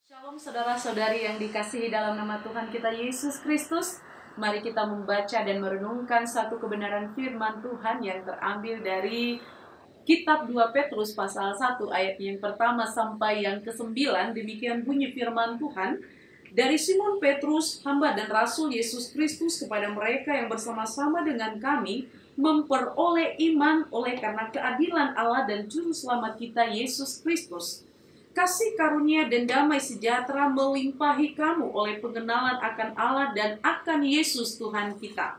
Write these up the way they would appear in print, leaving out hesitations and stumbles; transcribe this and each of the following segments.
Shalom saudara-saudari yang dikasihi dalam nama Tuhan kita Yesus Kristus. Mari kita membaca dan merenungkan satu kebenaran firman Tuhan yang terambil dari Kitab 2 Petrus pasal 1 ayat yang pertama sampai yang ke-9. Demikian bunyi firman Tuhan. Dari Simon Petrus, hamba dan rasul Yesus Kristus, kepada mereka yang bersama-sama dengan kami memperoleh iman oleh karena keadilan Allah dan juru selamat kita Yesus Kristus. Kasih karunia dan damai sejahtera melimpahi kamu oleh pengenalan akan Allah dan akan Yesus Tuhan kita.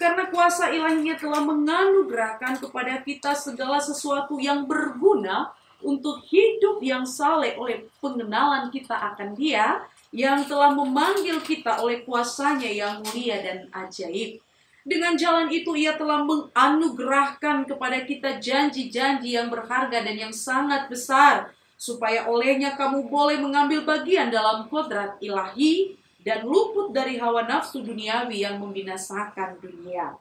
Karena kuasa ilahinya telah menganugerahkan kepada kita segala sesuatu yang berguna untuk hidup yang saleh oleh pengenalan kita akan Dia yang telah memanggil kita oleh kuasanya yang mulia dan ajaib. Dengan jalan itu Ia telah menganugerahkan kepada kita janji-janji yang berharga dan yang sangat besar, supaya olehnya kamu boleh mengambil bagian dalam kodrat ilahi dan luput dari hawa nafsu duniawi yang membinasakan dunia.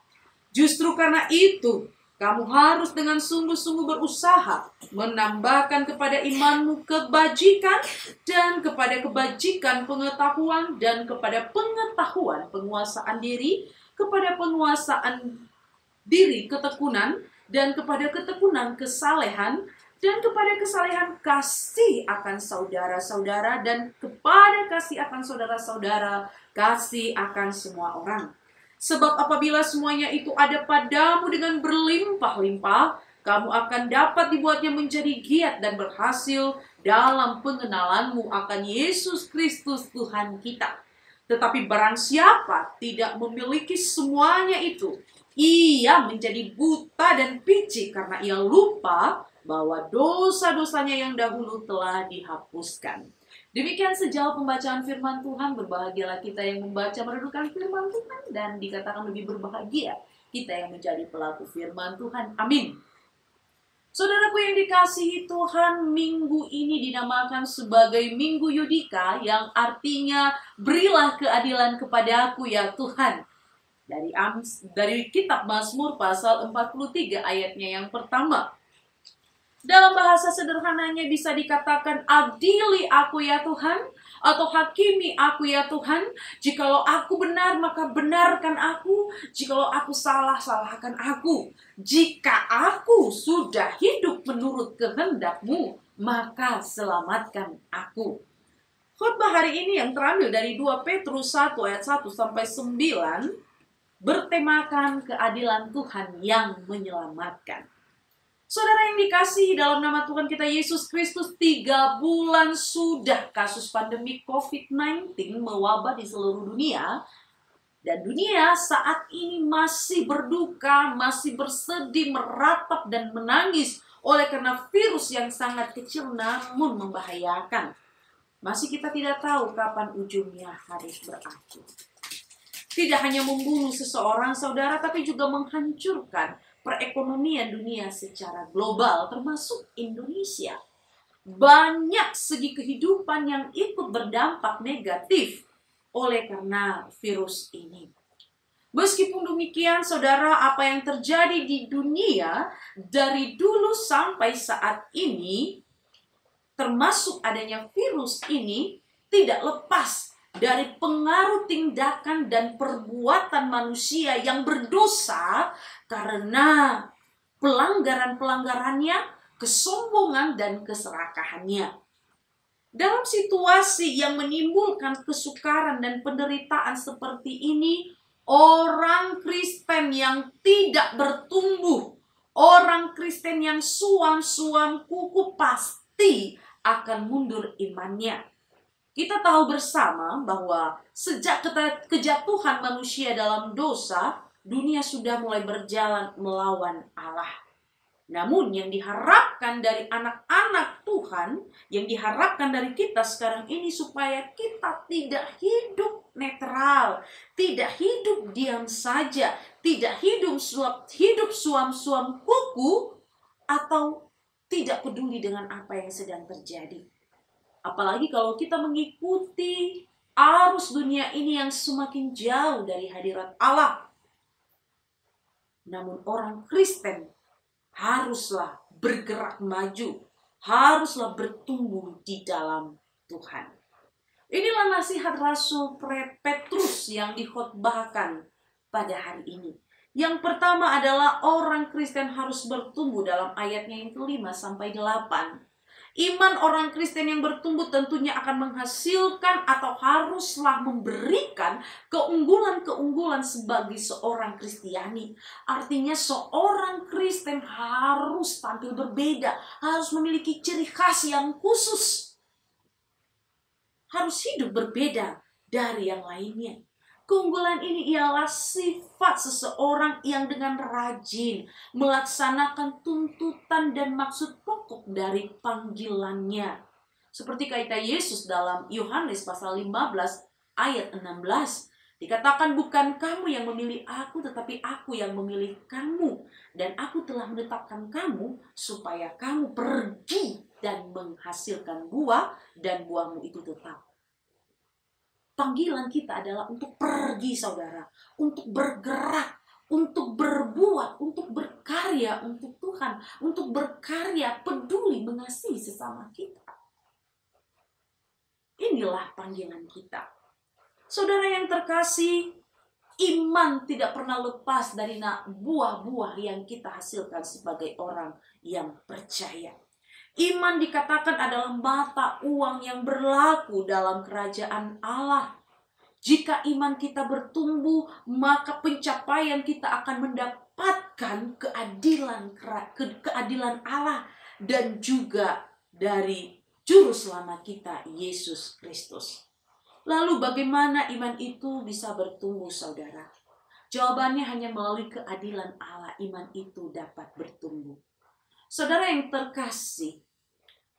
Justru karena itu, kamu harus dengan sungguh-sungguh berusaha menambahkan kepada imanmu kebajikan, dan kepada kebajikan pengetahuan, dan kepada pengetahuan penguasaan diri, kepada penguasaan diri ketekunan, dan kepada ketekunan kesalehan, dan kepada kesalehan kasih akan saudara-saudara, dan kepada kasih akan saudara-saudara kasih akan semua orang. Sebab apabila semuanya itu ada padamu dengan berlimpah-limpah, kamu akan dapat dibuatnya menjadi giat dan berhasil dalam pengenalanmu akan Yesus Kristus Tuhan kita. Tetapi barang siapa tidak memiliki semuanya itu, ia menjadi buta dan picik karena ia lupa bahwa dosa-dosanya yang dahulu telah dihapuskan. Demikian sejauh pembacaan firman Tuhan. Berbahagialah kita yang membaca merenungkan firman Tuhan, dan dikatakan lebih berbahagia kita yang menjadi pelaku firman Tuhan. Amin. Saudaraku yang dikasihi Tuhan, minggu ini dinamakan sebagai Minggu Yudika, yang artinya berilah keadilan kepadaku ya Tuhan. Dari kitab Mazmur pasal 43 ayatnya yang pertama. Dalam bahasa sederhananya bisa dikatakan, adili aku ya Tuhan, atau hakimi aku ya Tuhan. Jikalau aku benar, maka benarkan aku. Jikalau aku salah, salahkan aku. Jika aku sudah hidup menurut kehendak-Mu, maka selamatkan aku. Khotbah hari ini yang terambil dari 2 Petrus 1 ayat 1 sampai 9 bertemakan keadilan Tuhan yang menyelamatkan. Saudara yang dikasihi dalam nama Tuhan kita Yesus Kristus, 3 bulan sudah kasus pandemi COVID-19 mewabah di seluruh dunia. Dan dunia saat ini masih berduka, masih bersedih, meratap dan menangis oleh karena virus yang sangat kecil namun membahayakan. Masih kita tidak tahu kapan ujungnya harus berakhir. Tidak hanya membunuh seseorang, saudara, tapi juga menghancurkan perekonomian dunia secara global, termasuk Indonesia. Banyak segi kehidupan yang ikut berdampak negatif oleh karena virus ini. Meskipun demikian, saudara, apa yang terjadi di dunia dari dulu sampai saat ini, termasuk adanya virus ini, tidak lepas dari pengaruh tindakan dan perbuatan manusia yang berdosa karena pelanggaran-pelanggarannya, kesombongan dan keserakahannya. Dalam situasi yang menimbulkan kesukaran dan penderitaan seperti ini, orang Kristen yang tidak bertumbuh, orang Kristen yang suam-suam kuku pasti akan mundur imannya. Kita tahu bersama bahwa sejak kejatuhan manusia dalam dosa, dunia sudah mulai berjalan melawan Allah. Namun yang diharapkan dari anak-anak Tuhan, yang diharapkan dari kita sekarang ini, supaya kita tidak hidup netral, tidak hidup diam saja, tidak hidup suam-suam kuku, atau tidak peduli dengan apa yang sedang terjadi. Apalagi kalau kita mengikuti arus dunia ini yang semakin jauh dari hadirat Allah. Namun orang Kristen haruslah bergerak maju, haruslah bertumbuh di dalam Tuhan. Inilah nasihat Rasul Petrus yang dikhotbahkan pada hari ini. Yang pertama adalah orang Kristen harus bertumbuh dalam ayatnya yang ke-5 sampai 8. Iman orang Kristen yang bertumbuh tentunya akan menghasilkan atau haruslah memberikan keunggulan-keunggulan sebagai seorang Kristiani. Artinya seorang Kristen harus tampil berbeda, harus memiliki ciri khas yang khusus. Harus hidup berbeda dari yang lainnya. Keunggulan ini ialah sifat seseorang yang dengan rajin melaksanakan tuntutan dan maksud pokok dari panggilannya. Seperti kata Yesus dalam Yohanes pasal 15 ayat 16. Dikatakan, bukan kamu yang memilih aku, tetapi aku yang memilih kamu. Dan aku telah menetapkan kamu supaya kamu pergi dan menghasilkan buah, dan buahmu itu tetap. Panggilan kita adalah untuk pergi, saudara, untuk bergerak, untuk berbuat, untuk berkarya untuk Tuhan, untuk berkarya, peduli, mengasihi sesama kita. Inilah panggilan kita. Saudara yang terkasih, iman tidak pernah lepas dari buah-buah yang kita hasilkan sebagai orang yang percaya. Iman dikatakan adalah mata uang yang berlaku dalam kerajaan Allah. Jika iman kita bertumbuh, maka pencapaian kita akan mendapatkan keadilan Allah dan juga dari Juru Selamat kita, Yesus Kristus. Lalu bagaimana iman itu bisa bertumbuh, saudara? Jawabannya hanya melalui keadilan Allah, iman itu dapat bertumbuh. Saudara yang terkasih,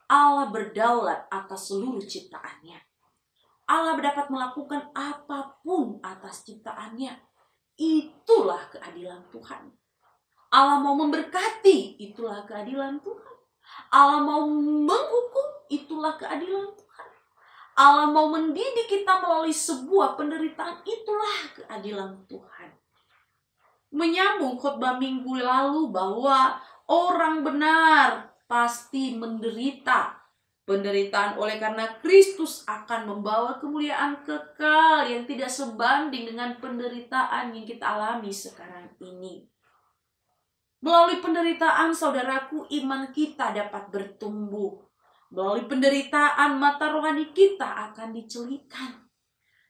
Allah berdaulat atas seluruh ciptaannya. Allah dapat melakukan apapun atas ciptaannya. Itulah keadilan Tuhan. Allah mau memberkati, itulah keadilan Tuhan. Allah mau menghukum, itulah keadilan Tuhan. Allah mau mendidik kita melalui sebuah penderitaan, itulah keadilan Tuhan. Menyambung khotbah minggu lalu bahwa orang benar pasti menderita. Penderitaan oleh karena Kristus akan membawa kemuliaan kekal yang tidak sebanding dengan penderitaan yang kita alami sekarang ini. Melalui penderitaan, saudaraku, iman kita dapat bertumbuh. Melalui penderitaan, mata rohani kita akan dicelikkan.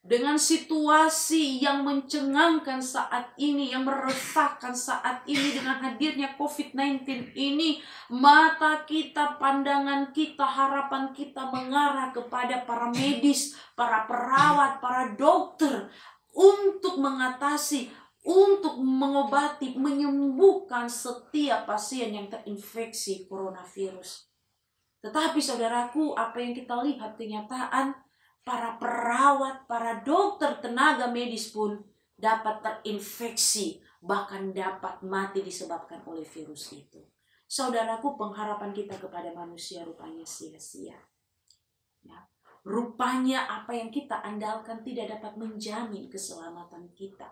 Dengan situasi yang mencengangkan saat ini, yang meresahkan saat ini dengan hadirnya COVID-19 ini, mata kita, pandangan kita, harapan kita mengarah kepada para medis, para perawat, para dokter untuk mengatasi, untuk mengobati, menyembuhkan setiap pasien yang terinfeksi coronavirus. Tetapi saudaraku, apa yang kita lihat kenyataan, para perawat, para dokter, tenaga medis pun dapat terinfeksi, bahkan dapat mati disebabkan oleh virus itu. Saudaraku, pengharapan kita kepada manusia rupanya sia-sia. Ya. Rupanya apa yang kita andalkan tidak dapat menjamin keselamatan kita.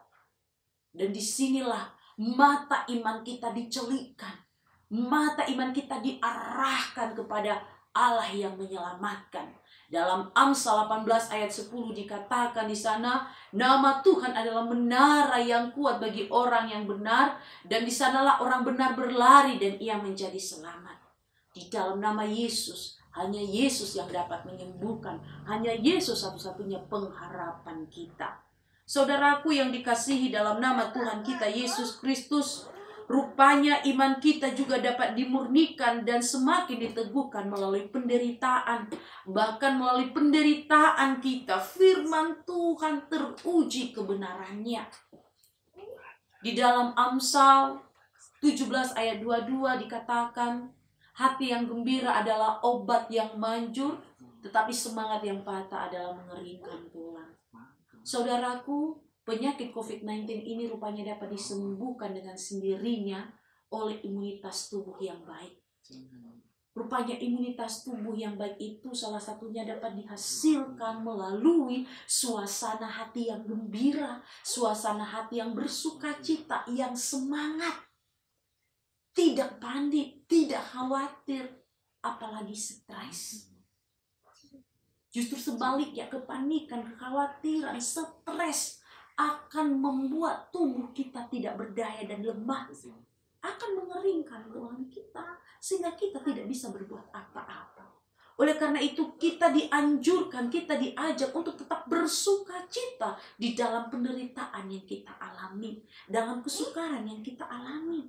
Dan disinilah mata iman kita dicelikkan. Mata iman kita diarahkan kepada Allah yang menyelamatkan. Dalam Amsal 18 ayat 10 dikatakan di sana, nama Tuhan adalah menara yang kuat bagi orang yang benar, dan di sanalah orang benar berlari dan ia menjadi selamat. Di dalam nama Yesus, hanya Yesus yang dapat menyembuhkan, hanya Yesus satu-satunya pengharapan kita. Saudaraku yang dikasihi dalam nama Tuhan kita Yesus Kristus, rupanya iman kita juga dapat dimurnikan dan semakin diteguhkan melalui penderitaan. Bahkan melalui penderitaan kita, firman Tuhan teruji kebenarannya. Di dalam Amsal 17 ayat 22 dikatakan, hati yang gembira adalah obat yang manjur, tetapi semangat yang patah adalah mengeringkan tulang. Saudaraku, penyakit COVID-19 ini rupanya dapat disembuhkan dengan sendirinya oleh imunitas tubuh yang baik. Rupanya imunitas tubuh yang baik itu salah satunya dapat dihasilkan melalui suasana hati yang gembira, suasana hati yang bersukacita, yang semangat. Tidak panik, tidak khawatir, apalagi stres. Justru sebaliknya, kepanikan, kekhawatiran, stres akan membuat tubuh kita tidak berdaya dan lemah. Akan mengeringkan ruangan kita, sehingga kita tidak bisa berbuat apa-apa. Oleh karena itu kita dianjurkan, kita diajak untuk tetap bersuka cita di dalam penderitaan yang kita alami, dalam kesukaran yang kita alami.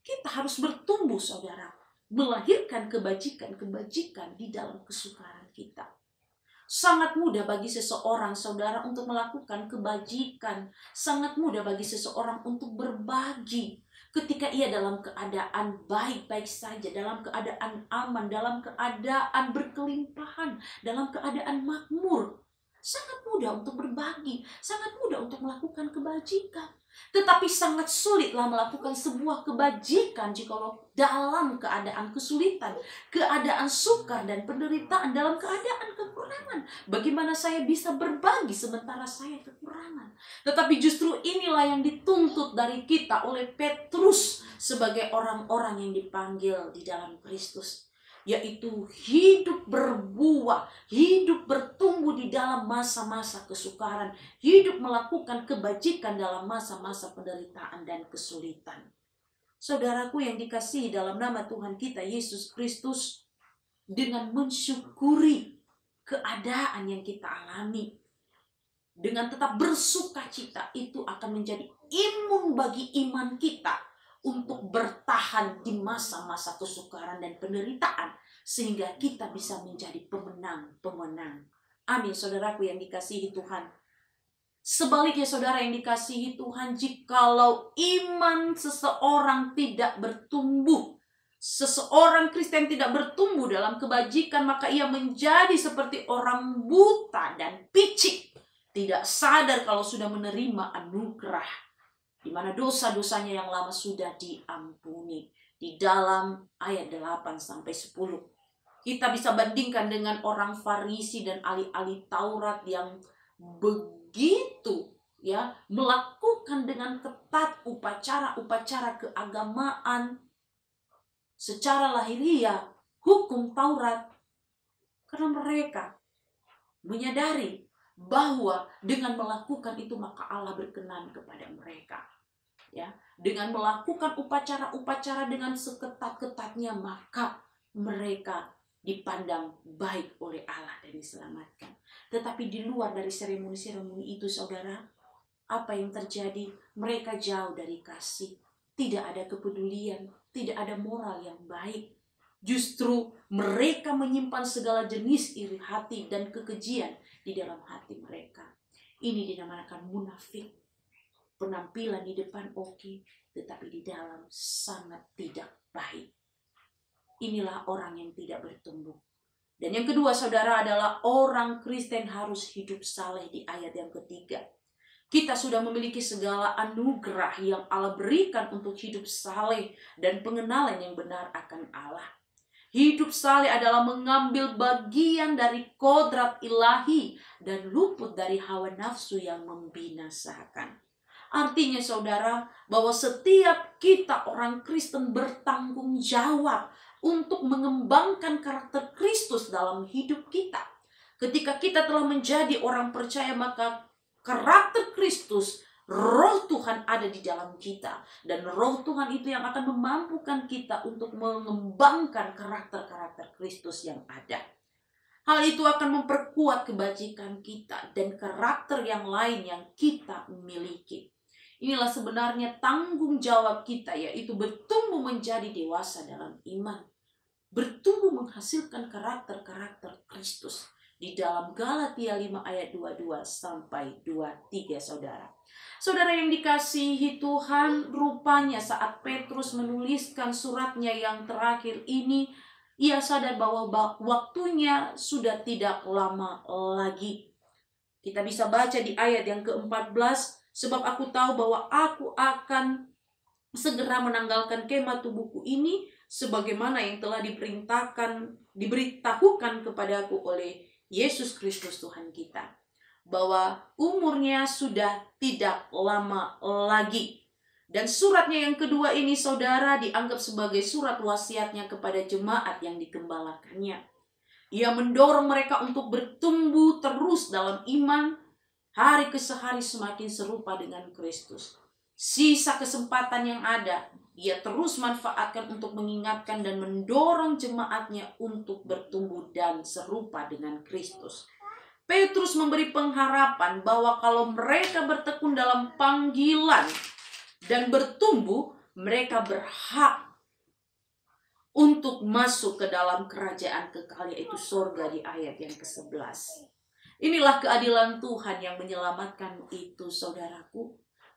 Kita harus bertumbuh, saudara, melahirkan kebajikan-kebajikan di dalam kesukaran kita. Sangat mudah bagi seseorang, saudara, untuk melakukan kebajikan. Sangat mudah bagi seseorang untuk berbagi ketika ia dalam keadaan baik-baik saja, dalam keadaan aman, dalam keadaan berkelimpahan, dalam keadaan makmur. Sangat mudah untuk berbagi, sangat mudah untuk melakukan kebajikan. Tetapi sangat sulitlah melakukan sebuah kebajikan jikalau dalam keadaan kesulitan, keadaan sukar dan penderitaan, dalam keadaan kekurangan. Bagaimana saya bisa berbagi sementara saya kekurangan? Tetapi justru inilah yang dituntut dari kita oleh Petrus sebagai orang-orang yang dipanggil di dalam Kristus, yaitu hidup berbuah, hidup bertumbuh di dalam masa-masa kesukaran, hidup melakukan kebajikan dalam masa-masa penderitaan dan kesulitan. Saudaraku yang dikasihi dalam nama Tuhan kita Yesus Kristus, dengan mensyukuri keadaan yang kita alami, dengan tetap bersuka cita, itu akan menjadi imun bagi iman kita untuk bertahan di masa-masa kesukaran dan penderitaan, sehingga kita bisa menjadi pemenang-pemenang. Amin, saudaraku yang dikasihi Tuhan. Sebaliknya, saudara yang dikasihi Tuhan, jikalau iman seseorang tidak bertumbuh, seseorang Kristen tidak bertumbuh dalam kebajikan, maka ia menjadi seperti orang buta dan picik, tidak sadar kalau sudah menerima anugerah, di mana dosa-dosanya yang lama sudah diampuni. Di dalam ayat 8-10. Kita bisa bandingkan dengan orang Farisi dan ahli-ahli Taurat yang begitu melakukan dengan ketat upacara-upacara keagamaan secara lahiriah, hukum Taurat. Karena mereka menyadari bahwa dengan melakukan itu maka Allah berkenan kepada mereka. Dengan melakukan upacara-upacara dengan seketat-ketatnya, maka mereka dipandang baik oleh Allah dan diselamatkan. Tetapi di luar dari seremoni-seremoni itu, saudara, apa yang terjadi? Mereka jauh dari kasih, tidak ada kepedulian, tidak ada moral yang baik. Justru mereka menyimpan segala jenis iri hati dan kekejian di dalam hati mereka. Ini dinamakan munafik. Penampilan di depan oke, tetapi di dalam sangat tidak baik. Inilah orang yang tidak bertumbuh. Dan yang kedua, saudara, adalah orang Kristen harus hidup saleh di ayat yang ketiga. Kita sudah memiliki segala anugerah yang Allah berikan untuk hidup saleh dan pengenalan yang benar akan Allah. Hidup saleh adalah mengambil bagian dari kodrat ilahi dan luput dari hawa nafsu yang membinasakan. Artinya, saudara, bahwa setiap kita orang Kristen bertanggung jawab untuk mengembangkan karakter Kristus dalam hidup kita. Ketika kita telah menjadi orang percaya, maka karakter Kristus, Roh Tuhan ada di dalam kita. Dan Roh Tuhan itu yang akan memampukan kita untuk mengembangkan karakter-karakter Kristus yang ada. Hal itu akan memperkuat kebajikan kita dan karakter yang lain yang kita miliki. Inilah sebenarnya tanggung jawab kita, yaitu bertumbuh menjadi dewasa dalam iman. Bertumbuh menghasilkan karakter-karakter Kristus. Di dalam Galatia 5 ayat 22-23, saudara. Saudara yang dikasihi Tuhan, rupanya saat Petrus menuliskan suratnya yang terakhir ini, ia sadar bahwa waktunya sudah tidak lama lagi. Kita bisa baca di ayat yang ke-14, sebab aku tahu bahwa aku akan segera menanggalkan kemah tubuhku ini, sebagaimana yang telah diberitahukan kepadaku oleh Yesus Kristus Tuhan kita, bahwa umurnya sudah tidak lama lagi. Dan suratnya yang kedua ini, saudara, dianggap sebagai surat wasiatnya kepada jemaat yang digembalakannya. Ia mendorong mereka untuk bertumbuh terus dalam iman, hari ke hari semakin serupa dengan Kristus. Sisa kesempatan yang ada, ia terus manfaatkan untuk mengingatkan dan mendorong jemaatnya untuk bertumbuh dan serupa dengan Kristus. Petrus memberi pengharapan bahwa kalau mereka bertekun dalam panggilan dan bertumbuh, mereka berhak untuk masuk ke dalam kerajaan kekal, yaitu surga di ayat yang ke-11. Inilah keadilan Tuhan yang menyelamatkan itu, saudaraku.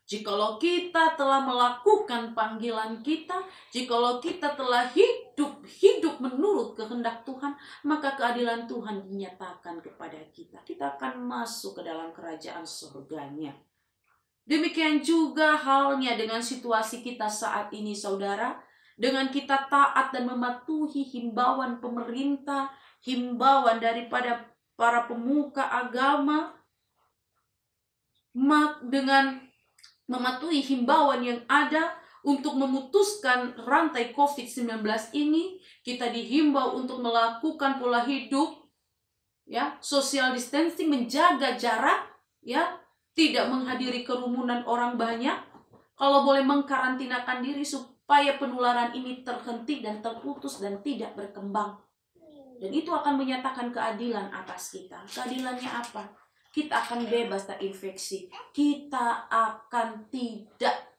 Jikalau kita telah melakukan panggilan kita, jikalau kita telah hidup menurut kehendak Tuhan, maka keadilan Tuhan dinyatakan kepada kita. Kita akan masuk ke dalam kerajaan surganya. Demikian juga halnya dengan situasi kita saat ini, saudara. Dengan kita taat dan mematuhi himbauan pemerintah, himbauan daripada para pemuka agama, dengan mematuhi himbauan yang ada untuk memutuskan rantai COVID-19 ini, kita dihimbau untuk melakukan pola hidup, ya, social distancing, menjaga jarak, ya, tidak menghadiri kerumunan orang banyak, kalau boleh mengkarantinakan diri supaya penularan ini terhenti dan terputus dan tidak berkembang. Dan itu akan menyatakan keadilan atas kita. Keadilannya apa? Kita akan bebas terinfeksi. Kita akan tidak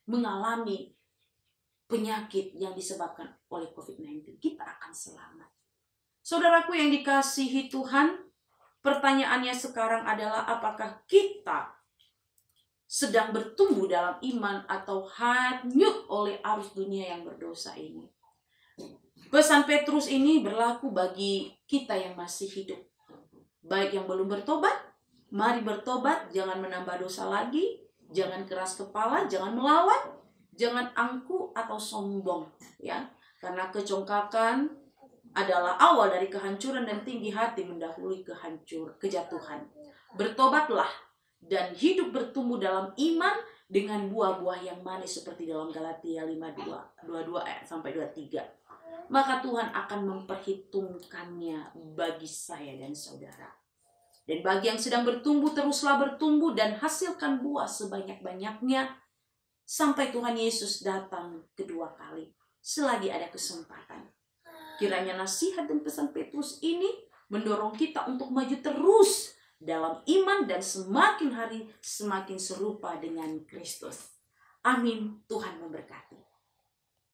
mengalami penyakit yang disebabkan oleh COVID-19. Kita akan selamat. Saudaraku yang dikasihi Tuhan, pertanyaannya sekarang adalah apakah kita sedang bertumbuh dalam iman atau hanyut oleh arus dunia yang berdosa ini? Pesan Petrus ini berlaku bagi kita yang masih hidup. Baik yang belum bertobat, mari bertobat, jangan menambah dosa lagi, jangan keras kepala, jangan melawan, jangan angkuh atau sombong, ya. Karena kecongkakan adalah awal dari kehancuran dan tinggi hati mendahului kejatuhan. Bertobatlah dan hidup bertumbuh dalam iman dengan buah-buah yang manis seperti dalam Galatia 5:22 sampai 23. Maka Tuhan akan memperhitungkannya bagi saya dan saudara. Dan bagi yang sedang bertumbuh, teruslah bertumbuh dan hasilkan buah sebanyak-banyaknya sampai Tuhan Yesus datang kedua kali, selagi ada kesempatan. Kiranya nasihat dan pesan Petrus ini mendorong kita untuk maju terus dalam iman dan semakin hari semakin serupa dengan Kristus. Amin. Tuhan memberkati.